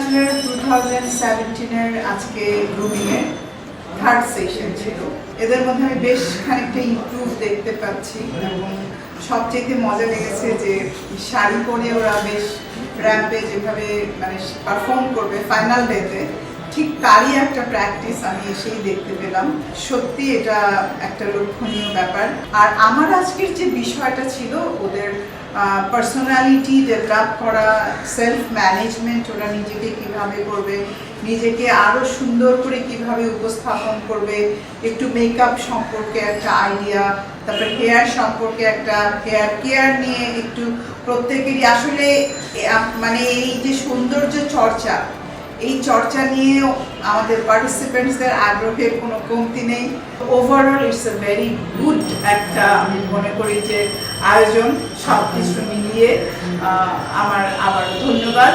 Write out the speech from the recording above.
Bachelor 2017 এর আজকে grooming এর থার্ড সেশন ছিল। এদের মধ্যে আমি বেশ খানিকটা ইমপ্রুভ দেখতে পাচ্ছি এবং সবচেয়ে মজা লেগেছে যে শাড়ি পরে ওরা বেশ র্যাম্পে যেভাবে মানে পারফর্ম করবে ফাইনাল ডেতে, ঠিক তারই একটা প্র্যাকটিস আমি এসেই দেখতে পেলাম। সত্যি এটা একটা লক্ষণীয় ব্যাপার। আর আমার আজকের যে বিষয়টা ছিল ওদের পার্সোনালিটি ডেভেলপ করা, সেলফ ম্যানেজমেন্ট, ওরা নিজেকে কিভাবে করবে, নিজেকে আরও সুন্দর করে কিভাবে উপস্থাপন করবে, একটু মেকআপ সম্পর্কে একটা আইডিয়া, তারপর হেয়ার সম্পর্কে একটা হেয়ার কেয়ার নিয়ে একটু প্রত্যেকেরই আসলে মানে এই যে সৌন্দর্য চর্চা, এই চর্চা নিয়ে আমাদের পার্টিসিপেন্টসদের আগ্রহের কোনো কমতি নেই। Overall it's a very good একটা আমি মনে করি যে আয়োজন, সব কিছু মিলিয়ে আমার আবার ধন্যবাদ।